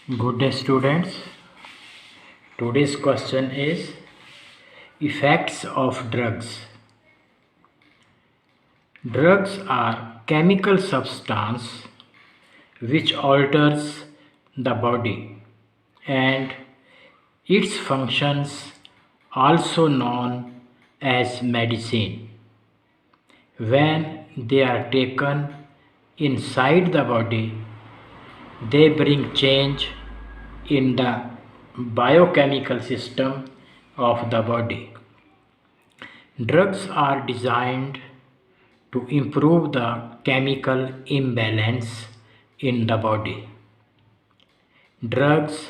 Good day, students. Today's question is effects of drugs. Drugs are chemical substance which alters the body and its functions also known as medicine. When they are taken inside the body, they bring change in the biochemical system of the body. Drugs are designed to improve the chemical imbalance in the body. Drugs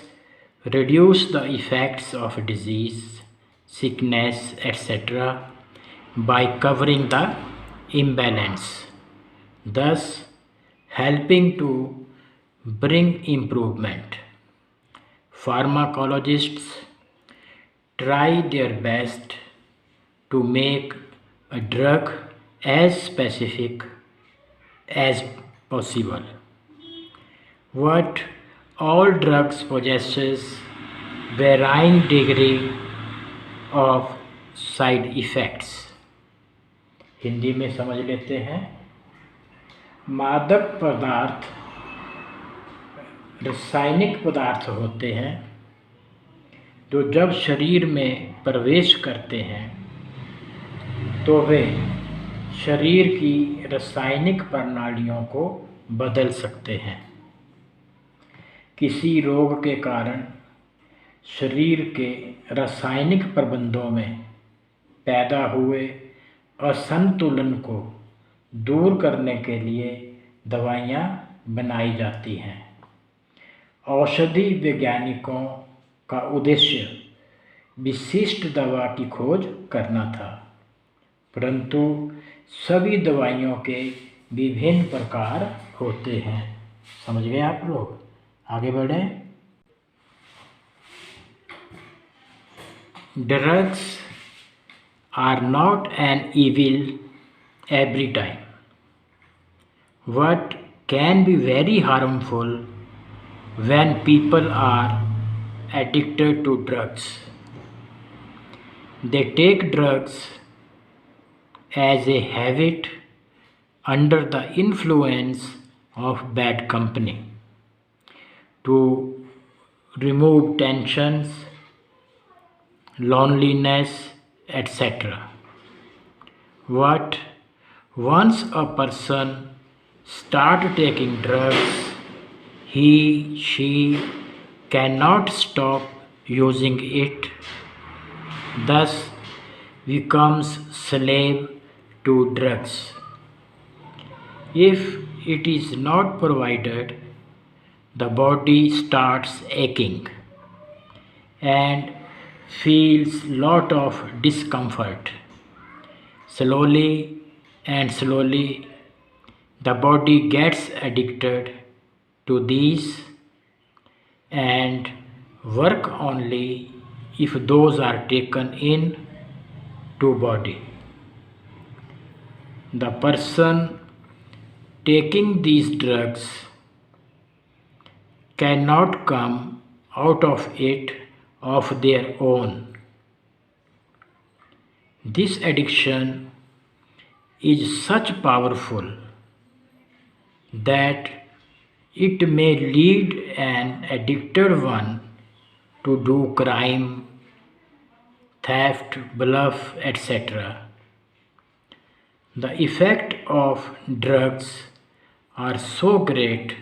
reduce the effects of disease, sickness, etc. by covering the imbalance, thus helping to bring improvement. Pharmacologists try their best to make a drug as specific as possible. What all drugs possesses varying degree of side effects. Hindi में समझ लेते हैं। मादक पदार्थ रासायनिक पदार्थ होते हैं जो जब शरीर में प्रवेश करते हैं तो वे शरीर की रासायनिक प्रणालियों को बदल सकते हैं। किसी रोग के कारण शरीर के रासायनिक प्रबंधों में पैदा हुए असंतुलन को दूर करने के लिए दवाइयाँ बनाई जाती हैं। औषधि वैज्ञानिकों का उद्देश्य विशिष्ट दवा की खोज करना था, परंतु सभी दवाइयों के विभिन्न प्रकार होते हैं। समझ गए आप लोग? आगे बढ़ें। Drugs are not an evil every time. What can be very harmful when people are addicted to drugs. They take drugs as a habit under the influence of bad company to remove tensions, loneliness, etc. What once a person start taking drugs, she cannot stop using it, thus becomes slave to drugs. If it is not provided, the body starts aching and feels lot of discomfort. Slowly and slowly the body gets addicted to these and work only if those are taken in to body. The person taking these drugs cannot come out of it of their own. This addiction is such powerful that it may lead an addicted one to do crime, theft, bluff, etc. The effect of drugs are so great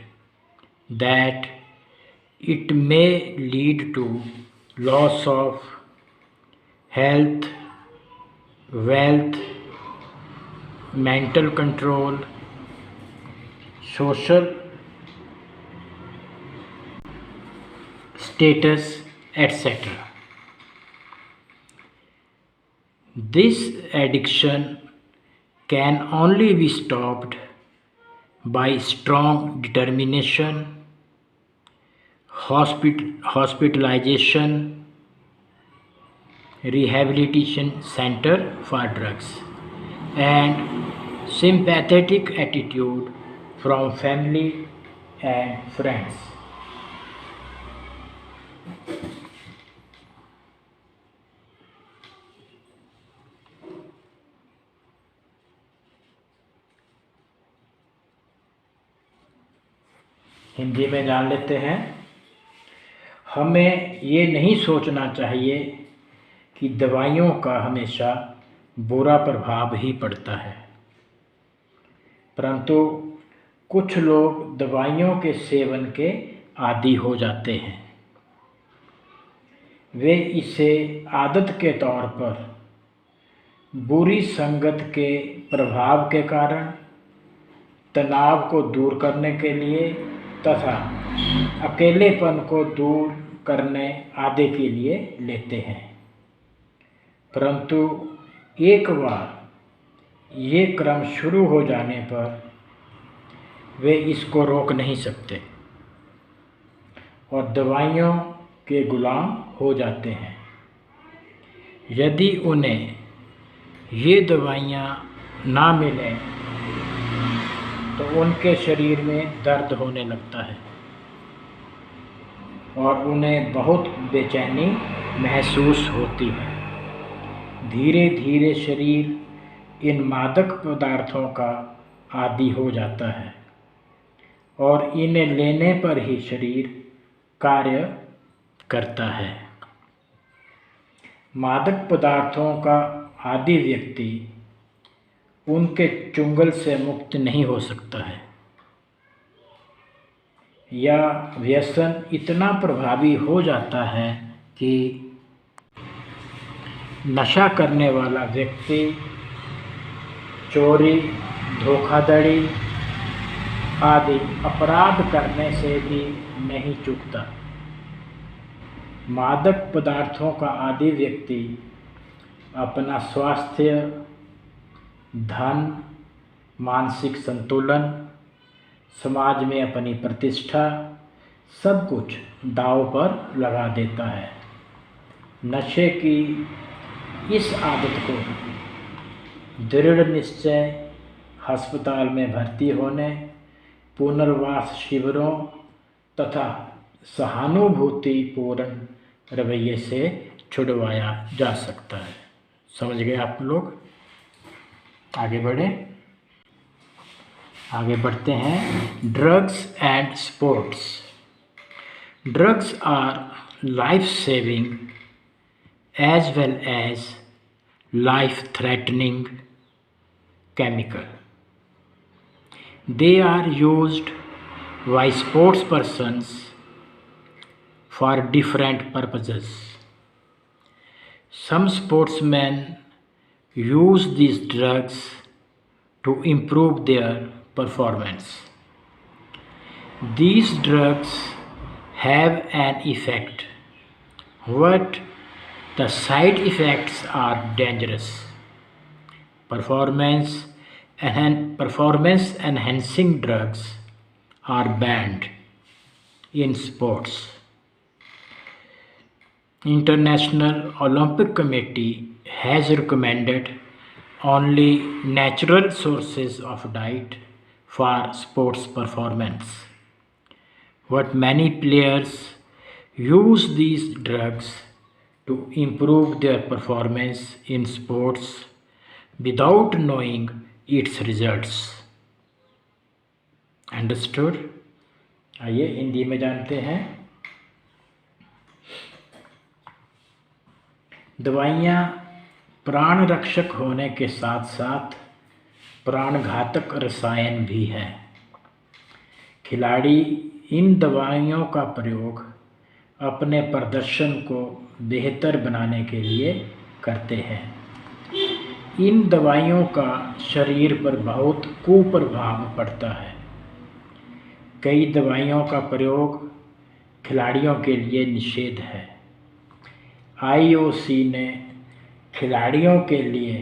that it may lead to loss of health, wealth, mental control, social status, etc. This addiction can only be stopped by strong determination, hospitalization, rehabilitation center for drugs, and sympathetic attitude from family and friends. Hindi में जान लेते हैं। हमें ये नहीं सोचना चाहिए कि दवाइयों का हमेशा बुरा प्रभाव ही पड़ता है, परंतु कुछ लोग दवाइयों के सेवन के आदी हो जाते हैं। वे इसे आदत के तौर पर बुरी संगत के प्रभाव के कारण, तनाव को दूर करने के लिए तथा अकेलेपन को दूर करने आदि के लिए लेते हैं, परंतु एक बार ये क्रम शुरू हो जाने पर वे इसको रोक नहीं सकते और दवाइयों के गुलाम हो जाते हैं। यदि उन्हें ये दवाइयाँ ना मिलें तो उनके शरीर में दर्द होने लगता है और उन्हें बहुत बेचैनी महसूस होती है। धीरे धीरे शरीर इन मादक पदार्थों का आदी हो जाता है और इन्हें लेने पर ही शरीर कार्य करता है। मादक पदार्थों का आदी व्यक्ति उनके चुंगल से मुक्त नहीं हो सकता है। यह व्यसन इतना प्रभावी हो जाता है कि नशा करने वाला व्यक्ति चोरी, धोखाधड़ी आदि अपराध करने से भी नहीं चूकता। मादक पदार्थों का आदी व्यक्ति अपना स्वास्थ्य, धन, मानसिक संतुलन, समाज में अपनी प्रतिष्ठा सब कुछ दांव पर लगा देता है। नशे की इस आदत को दृढ़ निश्चय, अस्पताल में भर्ती होने, पुनर्वास शिविरों तथा सहानुभूतिपूर्ण रवैये से छुड़वाया जा सकता है। समझ गए आप लोग? आगे बढ़ते हैं। Drugs and sports. Drugs our life saving as well as life-threatening chemical. They are used by sports persons for different purposes. Some sportsmen use these drugs to improve their performance. These drugs have an effect, but the side effects are dangerous. Performance enhancing drugs are banned in sports. International Olympic Committee has recommended only natural sources of diet for sports performance. But many players use these drugs to improve their performance in sports without knowing its results. Understood? आइए हिंदी में जानते हैं। दवाइयाँ प्राण रक्षक होने के साथ साथ प्राणघातक रसायन भी हैं। खिलाड़ी इन दवाइयों का प्रयोग अपने प्रदर्शन को बेहतर बनाने के लिए करते हैं। इन दवाइयों का शरीर पर बहुत कुप्रभाव पड़ता है। कई दवाइयों का प्रयोग खिलाड़ियों के लिए निषेध है। IOC ने खिलाड़ियों के लिए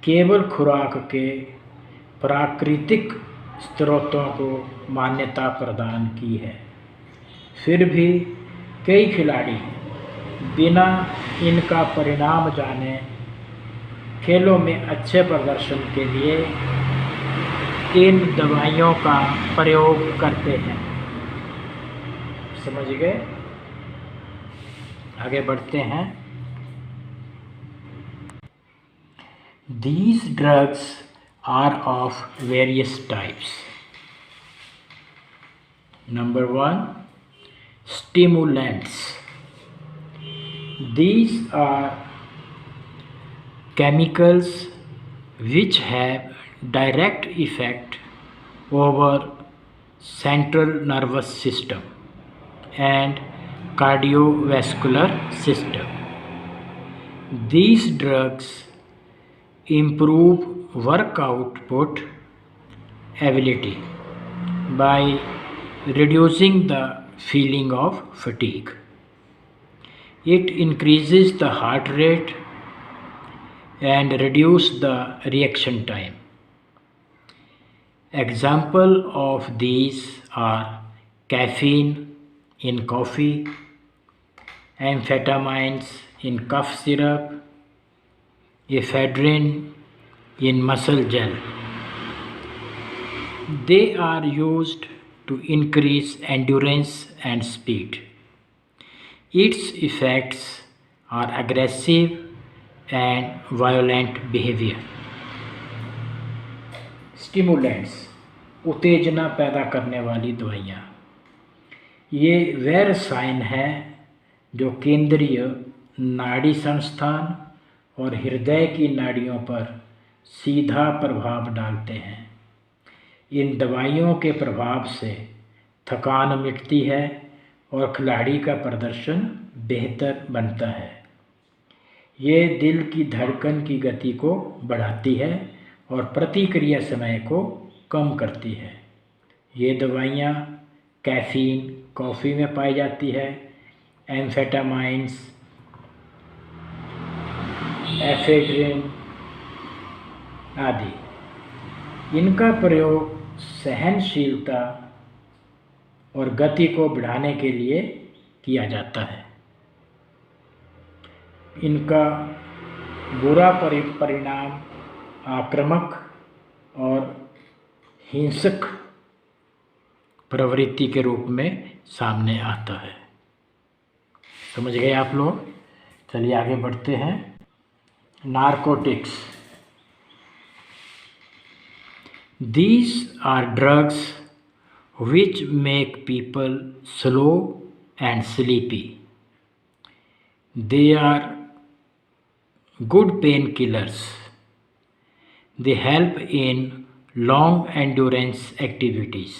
केवल खुराक के प्राकृतिक स्रोतों को मान्यता प्रदान की है। फिर भी कई खिलाड़ी बिना इनका परिणाम जाने खेलों में अच्छे प्रदर्शन के लिए इन दवाइयों का प्रयोग करते हैं। समझ गए? आगे बढ़ते हैं। These drugs are of various types. Number 1, stimulants. These are chemicals which have direct effect over central nervous system and cardiovascular system. These drugs improve work output ability by reducing the feeling of fatigue. It increases the heart rate and reduce the reaction time. Example of these are caffeine in coffee, amphetamines in cough syrup, ephedrine in muscle gel. They are used to increase endurance and speed. Its effects are aggressive and violent behavior. Stimulants, उत्तेजना पैदा करने वाली दवाइयाँ। ये वह रसायन है जो केंद्रीय नाड़ी संस्थान और हृदय की नाड़ियों पर सीधा प्रभाव डालते हैं। इन दवाइयों के प्रभाव से थकान मिटती है और खिलाड़ी का प्रदर्शन बेहतर बनता है। ये दिल की धड़कन की गति को बढ़ाती है और प्रतिक्रिया समय को कम करती है। ये दवाइयाँ कैफीन कॉफ़ी में पाई जाती है, एम्फेटामाइंस, एफेड्रिन आदि। इनका प्रयोग सहनशीलता और गति को बढ़ाने के लिए किया जाता है। इनका बुरा परिणाम आक्रामक और हिंसक प्रवृत्ति के रूप में सामने आता है। समझ गए आप लोग? चलिए आगे बढ़ते हैं। Narcotics. These are drugs which make people slow and sleepy. They are good painkillers. They help in long endurance activities.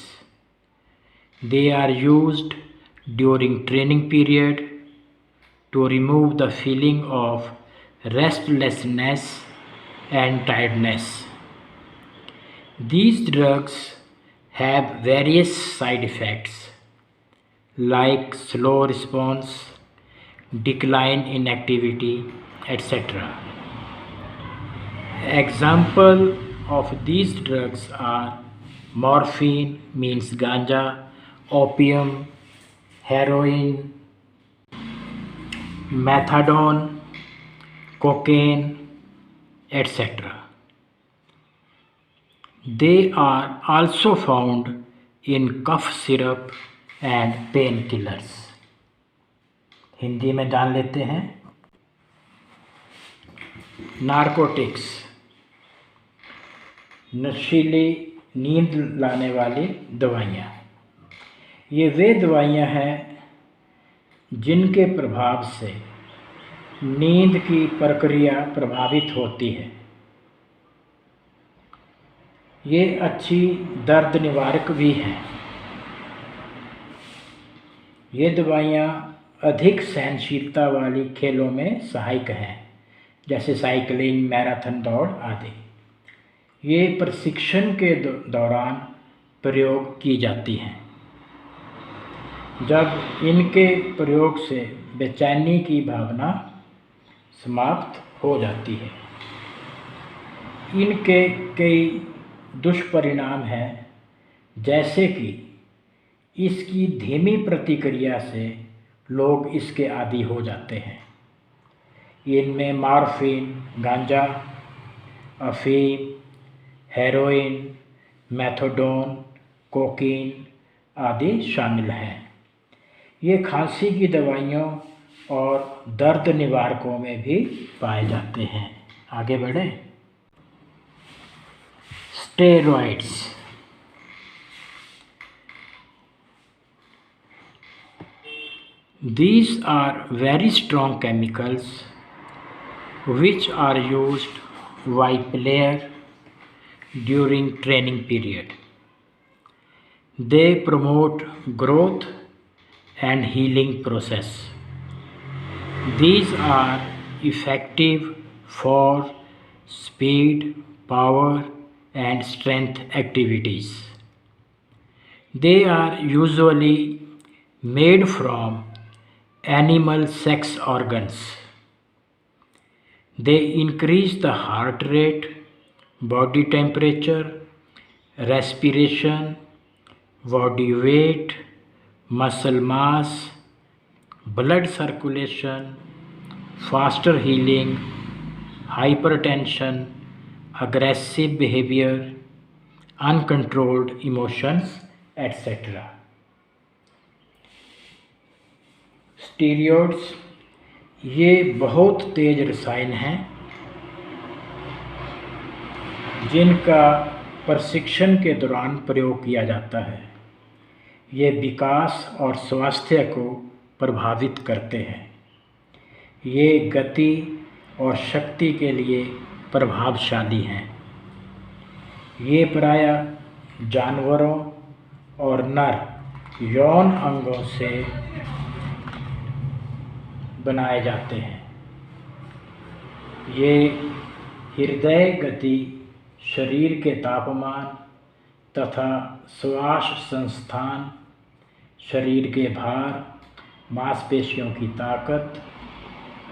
They are used during training period to remove the feeling of restlessness and tiredness. These drugs have various side effects like slow response, decline in activity, etc. Example of these drugs are morphine means ganja, opium, heroin, methadone, cocaine, etc. They are also found in cough syrup and painkillers. Hindi में जान लेते हैं। Narcotics, नशीली नींद लाने वाली दवाइयाँ। ये वे दवाइयाँ हैं जिनके प्रभाव से नींद की प्रक्रिया प्रभावित होती है। ये अच्छी दर्द निवारक भी हैं। ये दवाइयाँ अधिक सहनशीलता वाली खेलों में सहायक हैं, जैसे साइकिलिंग, मैराथन दौड़ आदि। ये प्रशिक्षण के दौरान प्रयोग की जाती हैं। जब इनके प्रयोग से बेचैनी की भावना समाप्त हो जाती है। इनके कई दुष्परिणाम हैं, जैसे कि इसकी धीमी प्रतिक्रिया से लोग इसके आदी हो जाते हैं। इनमें मॉर्फिन, गांजा, अफीम, हेरोइन, मेथाडोन, कोकीन आदि शामिल हैं। ये खांसी की दवाइयों और दर्द निवारकों में भी पाए जाते हैं। आगे बढ़ें। Steroids. These are very strong chemicals which are used by player during training period. They promote growth and healing process. These are effective for speed, power and strength activities. They are usually made from animal sex organs. They increase the heart rate, body temperature, respiration, body weight, muscle mass, blood circulation, faster healing, hypertension, aggressive behavior, uncontrolled emotions, etc. Steroids ये बहुत तेज रसायन हैं जिनका प्रशिक्षण के दौरान प्रयोग किया जाता है। ये विकास और स्वास्थ्य को प्रभावित करते हैं। ये गति और शक्ति के लिए प्रभावशाली हैं। ये प्रायः जानवरों और नर यौन अंगों से बनाए जाते हैं। ये हृदय गति, शरीर के तापमान तथा श्वास संस्थान, शरीर के भार, मांसपेशियों की ताकत,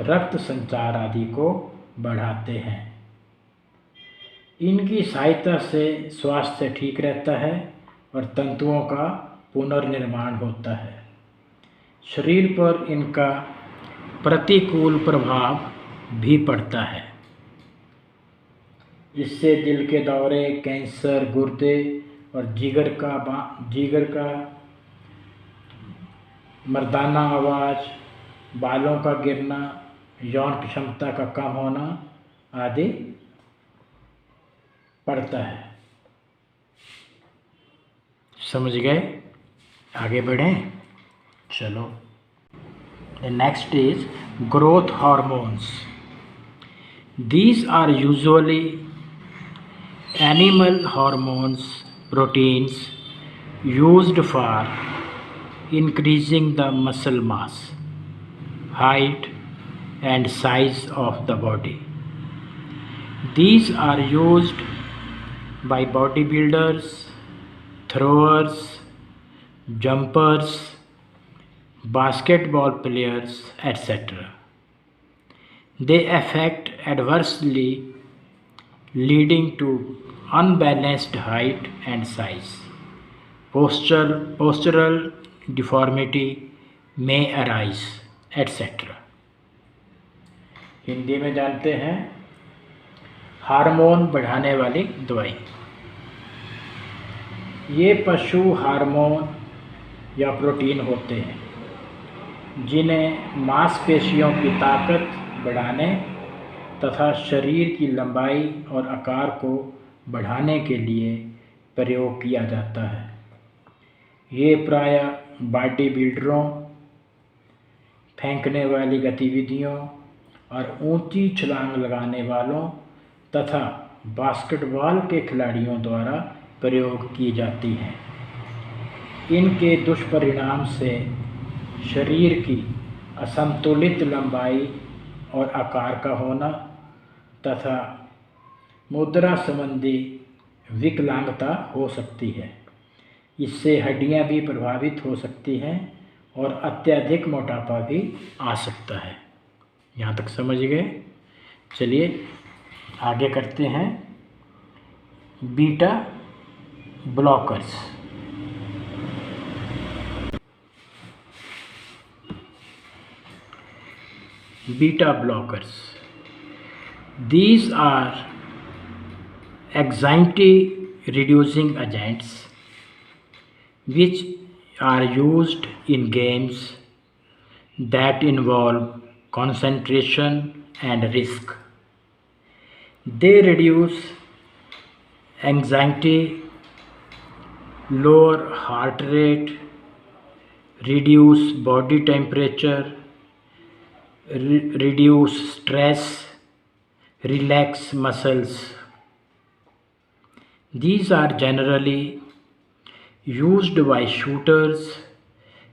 रक्त संचार आदि को बढ़ाते हैं। इनकी सहायता से स्वास्थ्य ठीक रहता है और तंतुओं का पुनर्निर्माण होता है। शरीर पर इनका प्रतिकूल प्रभाव भी पड़ता है। इससे दिल के दौरे, कैंसर, गुर्दे और जिगर का मर्दाना आवाज़, बालों का गिरना, यौन क्षमता का कम होना आदि पड़ता है। समझ गए? आगे बढ़ें। चलो। The next is growth hormones. These are usually animal hormones, proteins used for increasing the muscle mass, height and size of the body. These are used by bodybuilders, throwers, jumpers, basketball players, etc. They affect adversely, leading to unbalanced height and size. Postural deformity may arise, etc. Hindi में जानते हैं hormone बढ़ाने वाली दवाई। ये पशु hormone या protein होते हैं जिन्हें मांसपेशियों की ताकत बढ़ाने तथा शरीर की लंबाई और आकार को बढ़ाने के लिए प्रयोग किया जाता है। ये प्रायः बॉडी बिल्डरों, फेंकने वाली गतिविधियों और ऊंची छलांग लगाने वालों तथा बास्केटबॉल के खिलाड़ियों द्वारा प्रयोग की जाती हैं। इनके दुष्परिणाम से शरीर की असंतुलित लंबाई और आकार का होना तथा मुद्रा संबंधी विकलांगता हो सकती है। इससे हड्डियां भी प्रभावित हो सकती हैं और अत्यधिक मोटापा भी आ सकता है। यहाँ तक समझ गए? चलिए आगे करते हैं। Beta blockers. Beta blockers. These are anxiety-reducing agents which are used in games. that involve concentration and risk. They reduce anxiety, lower heart rate, reduce body temperature, reduce stress, relax muscles. These are generally used by shooters,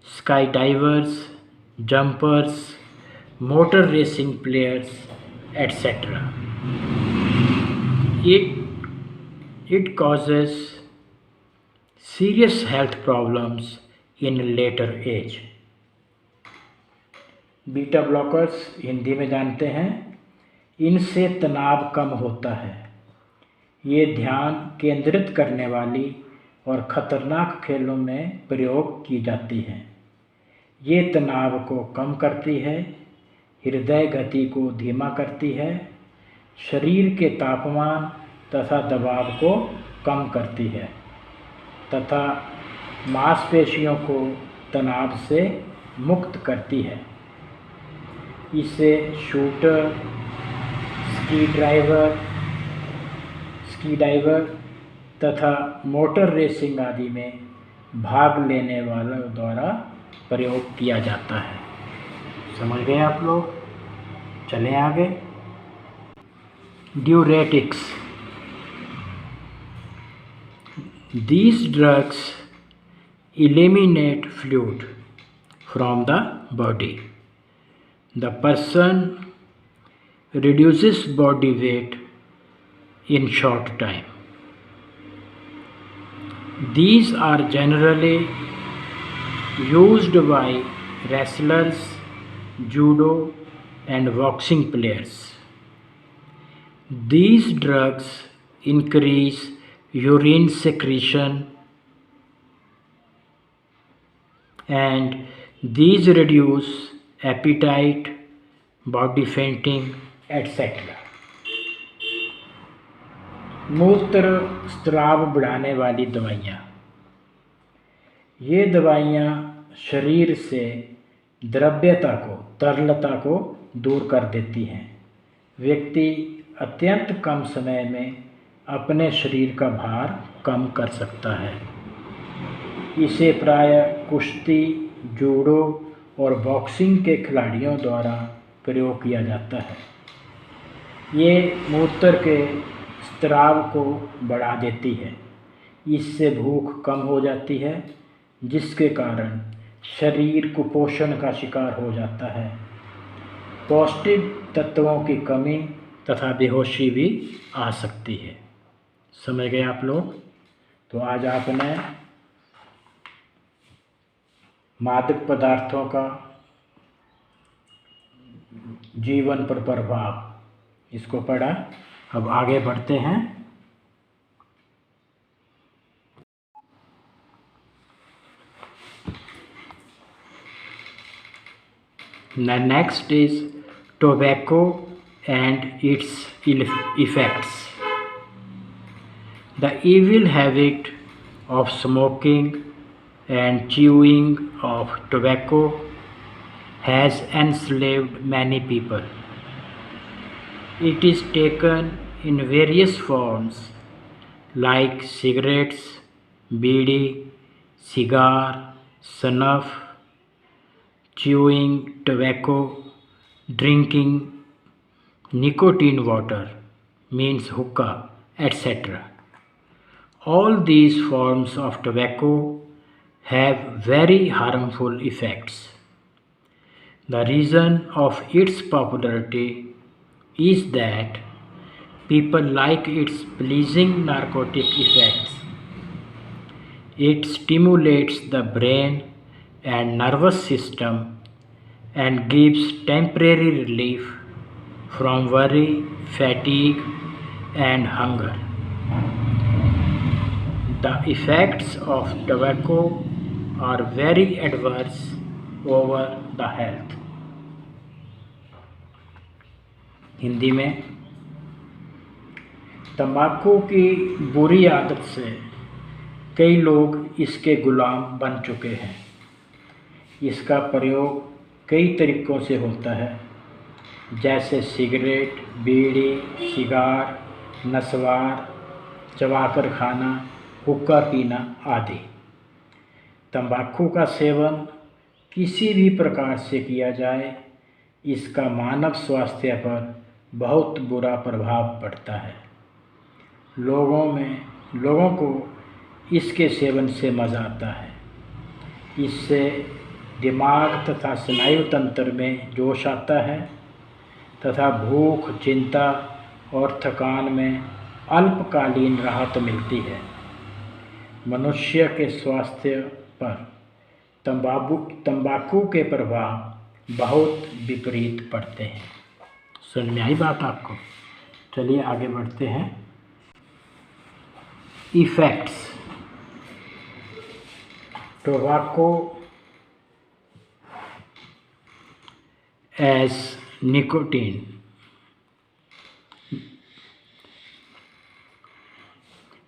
skydivers, jumpers, motor racing players, etc. It, it causes serious health problems in later age. Beta blockers Hindi में जानते हैं, इनसे तनाव कम होता है। ये ध्यान केंद्रित करने वाली और ख़तरनाक खेलों में प्रयोग की जाती हैं। ये तनाव को कम करती है, हृदय गति को धीमा करती है, शरीर के तापमान तथा दबाव को कम करती है तथा मांसपेशियों को तनाव से मुक्त करती है। इसे शूटर, स्की डाइवर तथा मोटर रेसिंग आदि में भाग लेने वालों द्वारा प्रयोग किया जाता है। समझ गए आप लोग? चलें आगे। ड्यूरेटिक्स। These drugs eliminate fluid from the body. The person reduces body weight in short time. These are generally used by wrestlers, judo and boxing players. These drugs increase urine secretion and these reduce appetite, body fainting, etc. मूत्र स्राव बढ़ाने वाली दवाइयाँ। ये दवाइयाँ शरीर से द्रव्यता को, तरलता को दूर कर देती हैं। व्यक्ति अत्यंत कम समय में अपने शरीर का भार कम कर सकता है। इसे प्रायः कुश्ती, जूडो और बॉक्सिंग के खिलाड़ियों द्वारा प्रयोग किया जाता है। ये मूत्र के स्राव को बढ़ा देती है। इससे भूख कम हो जाती है, जिसके कारण शरीर कुपोषण का शिकार हो जाता है। पौष्टिक तत्वों की कमी तथा बेहोशी भी आ सकती है। समझ गए आप लोग? तो आज आपने मादक पदार्थों का जीवन पर प्रभाव इसको पढ़ा। अब आगे बढ़ते हैं। The next is tobacco and its effects. The evil habit of smoking and chewing of tobacco has enslaved many people. It is taken in various forms like cigarettes, bidi, cigar, snuff, chewing tobacco, drinking nicotine water, means hookah, etc. All these forms of tobacco have very harmful effects. The reason of its popularity is that people like its pleasing narcotic effects. It stimulates the brain and nervous system and gives temporary relief from worry, fatigue, and hunger. The effects of tobacco are very adverse over the health. Hindi में, तंबाकू की बुरी आदत से कई लोग इसके गुलाम बन चुके हैं। इसका प्रयोग कई तरीक़ों से होता है, जैसे सिगरेट, बीड़ी, सिगार, नस्वार, चबाकर खाना, हुक्का पीना आदि। तंबाकू का सेवन किसी भी प्रकार से किया जाए, इसका मानव स्वास्थ्य पर बहुत बुरा प्रभाव पड़ता है। लोगों को इसके सेवन से मज़ा आता है। इससे दिमाग तथा स्नायु तंत्र में जोश आता है तथा भूख, चिंता और थकान में अल्पकालीन राहत मिलती है। मनुष्य के स्वास्थ्य पर तंबाकू के प्रभाव बहुत विपरीत पड़ते हैं। समझ में आई बात आपको? चलिए आगे बढ़ते हैं। Effects. Tobacco as nicotine.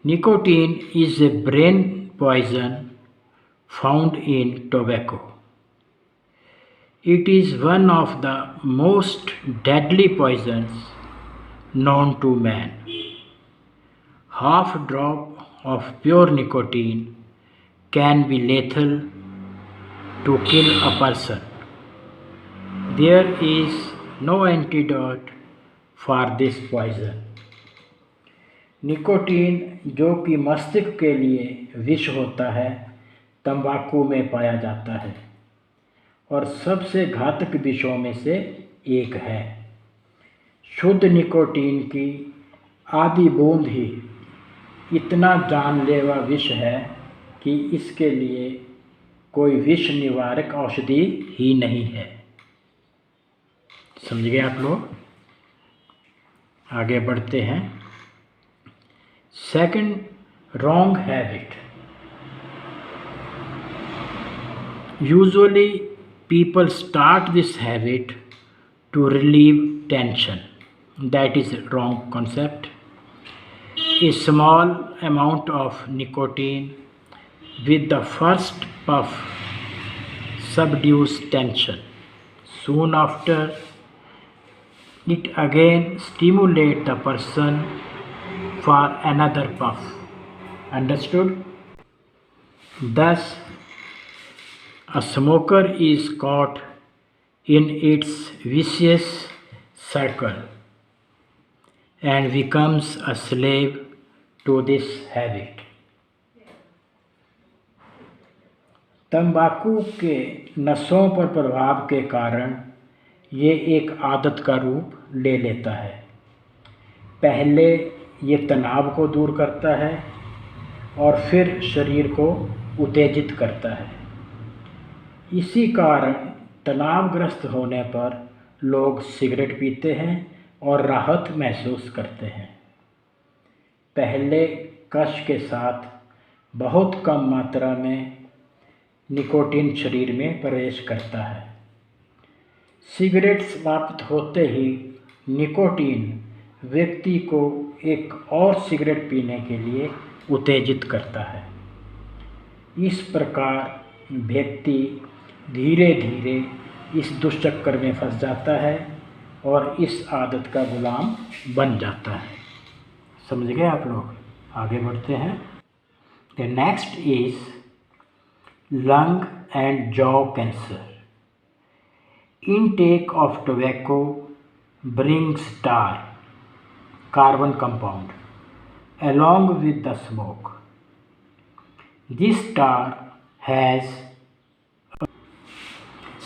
Nicotine is a brain poison found in tobacco. It is one of the most deadly poisons known to man. Half drop of pure nicotine can be lethal to kill a person. There is no antidote for this poison. Nicotine, जो कि मस्तिष्क के लिए विष होता है, तंबाकू में पाया जाता है और सबसे घातक विषों में से एक है। शुद्ध निकोटीन की आधी बूंद ही इतना जानलेवा विष है कि इसके लिए कोई विष निवारक औषधि ही नहीं है। समझ गए आप लोग? आगे बढ़ते हैं। Second, wrong habit. Usually people start this habit to relieve tension. That is wrong concept. A small amount of nicotine with the first puff subdues tension. Soon after, it again stimulates the person for another puff. Understood? Thus, a smoker is caught in its vicious circle and becomes a slave to this habit. तंबाकू के नसों पर प्रभाव के कारण ये एक आदत का रूप ले लेता है। पहले ये तनाव को दूर करता है और फिर शरीर को उत्तेजित करता है। इसी कारण तनावग्रस्त होने पर लोग सिगरेट पीते हैं और राहत महसूस करते हैं। पहले कश के साथ बहुत कम मात्रा में निकोटीन शरीर में प्रवेश करता है। सिगरेट समाप्त होते ही निकोटीन व्यक्ति को एक और सिगरेट पीने के लिए उत्तेजित करता है। इस प्रकार व्यक्ति धीरे धीरे इस दुष्चक्र में फंस जाता है और इस आदत का गुलाम बन जाता है। समझ गए आप लोग? आगे बढ़ते हैं। The next is lung and jaw cancer. Intake of tobacco brings tar, carbon compound, along with the smoke. This tar has a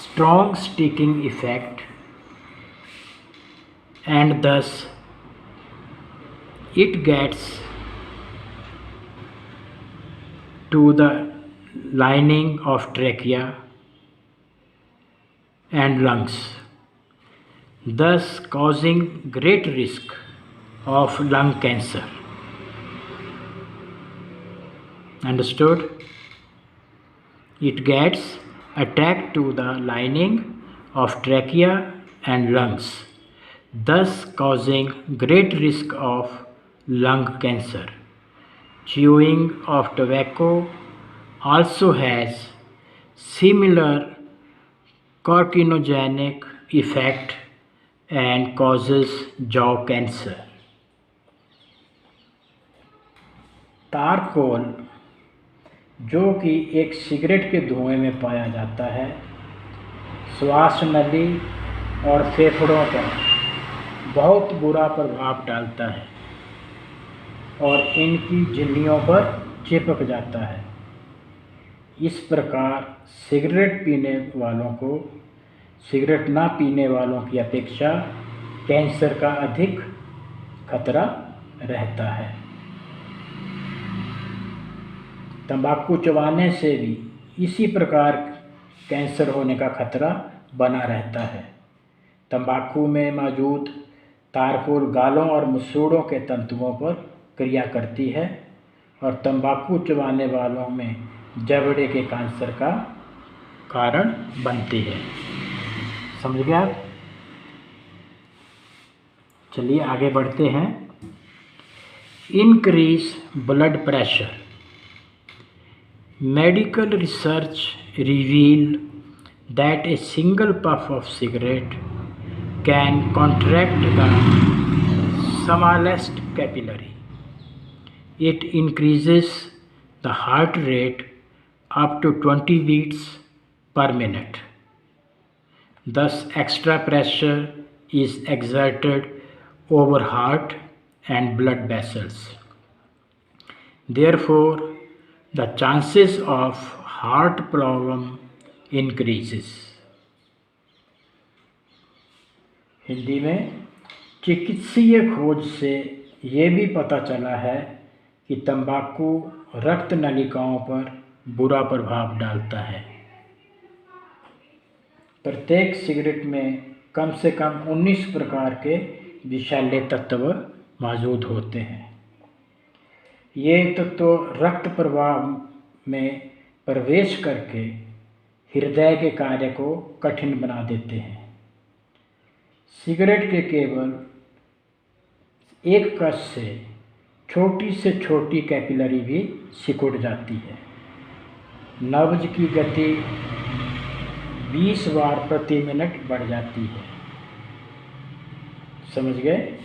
strong sticking effect and thus it gets to the lining of trachea and lungs, thus causing great risk of lung cancer. Understood? It gets attached to the lining of trachea and lungs, thus causing great risk of lung cancer. Chewing of tobacco also has similar carcinogenic effect and causes jaw cancer. तारकोल जो कि एक cigarette के धुएं में पाया जाता है, श्वास नली और फेफड़ों पर बहुत बुरा प्रभाव डालता है और इनकी झिल्लियों पर चिपक जाता है। इस प्रकार सिगरेट ना पीने वालों की अपेक्षा कैंसर का अधिक खतरा रहता है। तंबाकू चबाने से भी इसी प्रकार कैंसर होने का खतरा बना रहता है। तंबाकू में मौजूद तारकोल गालों और मसूड़ों के तंतुओं पर क्रिया करती है और तंबाकू चबाने वालों में जबड़े के कैंसर का कारण बनती है। समझ गया? चलिए आगे बढ़ते हैं। Increase blood pressure. Medical research reveal that a single puff of cigarette can contract the smallest capillary. It increases the heart rate up to 20 beats per minute. Thus, extra pressure is exerted over heart and blood vessels. Therefore, the chances of heart problem increases. Hindi में चिकित्सीय खोज से ये भी पता चला है कि तंबाकू रक्त नलिकाओं पर बुरा प्रभाव डालता है। प्रत्येक सिगरेट में कम से कम 19 प्रकार के विषैले तत्व मौजूद होते हैं। ये तत्व रक्त प्रवाह में प्रवेश करके हृदय के कार्य को कठिन बना देते हैं। सिगरेट के केवल एक कश से छोटी कैपिलरी भी सिकुड़ जाती है। नब्ज की गति 20 बार प्रति मिनट बढ़ जाती है। समझ गए?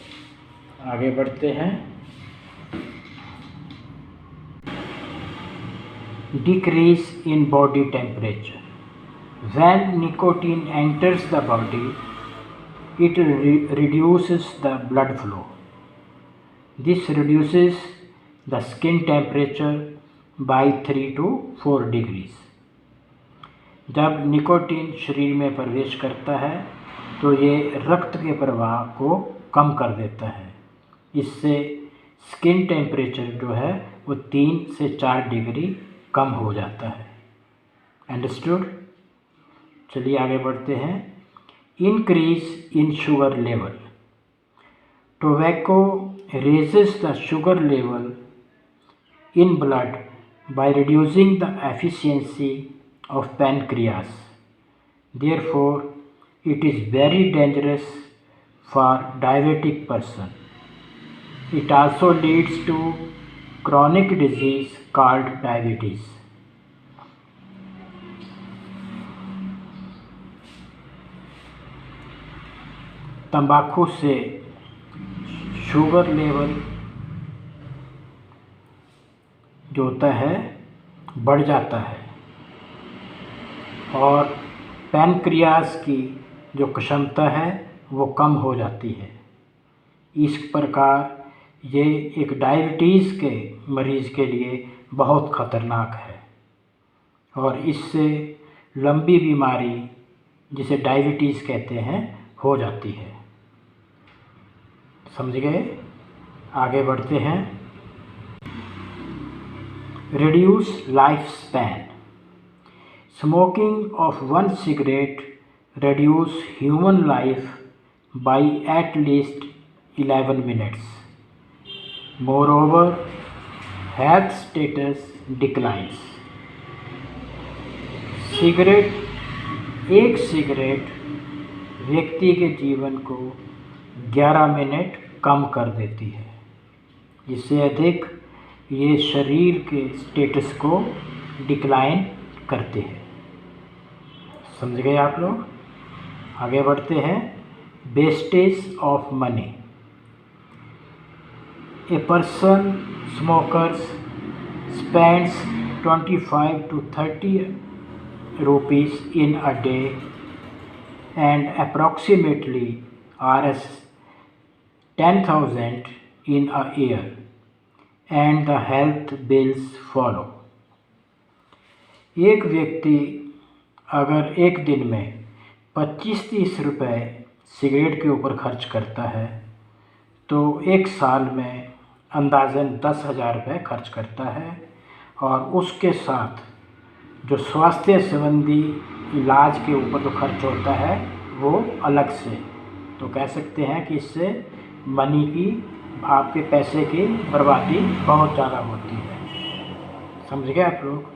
आगे बढ़ते हैं। Decrease in body temperature. When nicotine enters the body, it reduces the blood flow. This reduces the skin temperature by 3 to 4 degrees. जब निकोटीन शरीर में प्रवेश करता है तो ये रक्त के प्रवाह को कम कर देता है। इससे स्किन टेम्परेचर जो है वो 3 से 4 डिग्री कम हो जाता है। अंडरस्टूड? चलिए आगे बढ़ते हैं। Increase in sugar level. Tobacco raises the sugar level in blood by reducing the efficiency of pancreas. Therefore, it is very dangerous for diabetic person. It also leads to chronic disease called diabetes. तंबाकू से sugar level जो होता है बढ़ जाता है और pancreas की जो क्षमता है वो कम हो जाती है। इस प्रकार ये एक डायबिटीज़ के मरीज़ के लिए बहुत ख़तरनाक है और इससे लंबी बीमारी जिसे डायबिटीज़ कहते हैं हो जाती है। समझ गए? आगे बढ़ते हैं। Reduce lifespan. Smoking of one cigarette reduces human life by at least 11 minutes. Moreover, health status declines. एक सिगरेट व्यक्ति के जीवन को 11 मिनट कम कर देती है। इससे अधिक ये शरीर के स्टेटस को डिक्लाइन करते हैं। समझ गए आप लोग। आगे बढ़ते हैं। Wastage of money. A person smokers spends 25 to 30 rupees in a day and approximately Rs 10,000 in a year, and the health bills follow. एक व्यक्ति अगर एक दिन में 25-30 रुपये सिगरेट के ऊपर खर्च करता है तो एक साल में अंदाज़न 10,000 रुपये खर्च करता है, और उसके साथ जो स्वास्थ्य संबंधी इलाज के ऊपर जो खर्च होता है वो अलग से। तो कह सकते हैं कि इससे मनी की, आपके पैसे की बर्बादी बहुत ज़्यादा होती है। समझ गए आप लोग।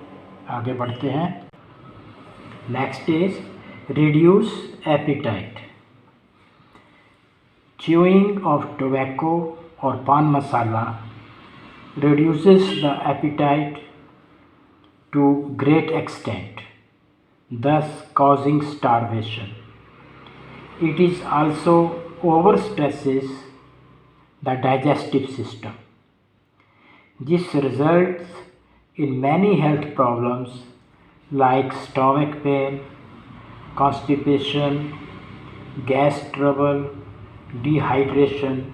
आगे बढ़ते हैं। Next is reduce appetite. Chewing of tobacco और पान मसाला reduces the appetite to great extent, thus causing starvation. It is also overstresses the digestive system. This results in many health problems like stomach pain, constipation, gas trouble, dehydration,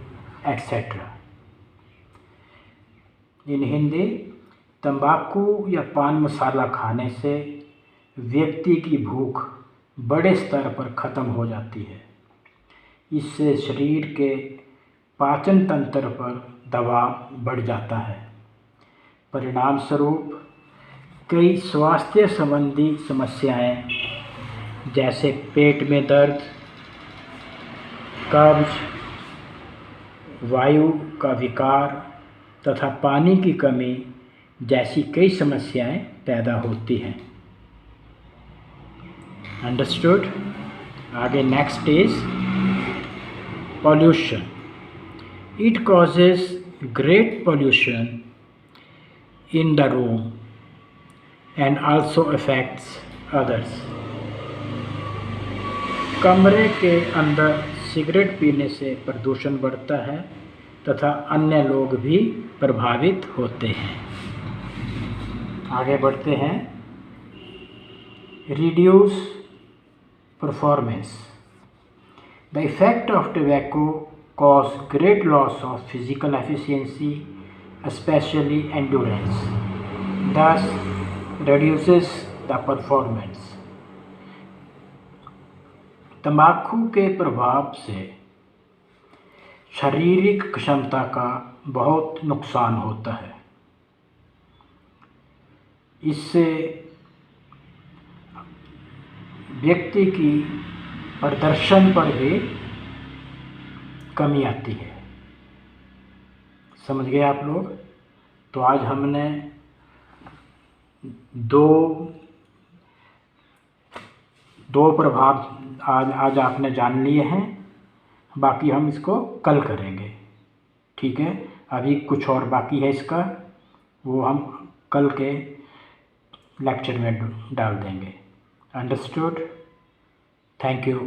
etc. इन हिंदी, तंबाकू या पान मसाला खाने से व्यक्ति की भूख बड़े स्तर पर ख़त्म हो जाती है। इससे शरीर के पाचन तंत्र पर दबाव बढ़ जाता है। परिणाम स्वरूप कई स्वास्थ्य संबंधी समस्याएं जैसे पेट में दर्द, कब्ज, वायु का विकार तथा पानी की कमी जैसी कई समस्याएं पैदा होती हैं। अंडरस्टूड। आगे next is pollution. It causes great pollution in the room and also affects others. कमरे के अंदर सिगरेट पीने से प्रदूषण बढ़ता है तथा अन्य लोग भी प्रभावित होते हैं। आगे बढ़ते हैं। Reduce performance. The effect of tobacco cause great loss of physical efficiency, specially endurance, दस रिड्यूसेस द परफॉर्मेंस। तंबाकू के प्रभाव से शारीरिक क्षमता का बहुत नुकसान होता है। इससे व्यक्ति की प्रदर्शन पर भी कमी आती है। समझ गए आप लोग। तो आज हमने दो प्रभाव आज आपने जान लिए हैं। बाकी हम इसको कल करेंगे, ठीक है। अभी कुछ और बाकी है इसका, वो हम कल के लेक्चर में डाल देंगे। अंडरस्टूड। Thank you.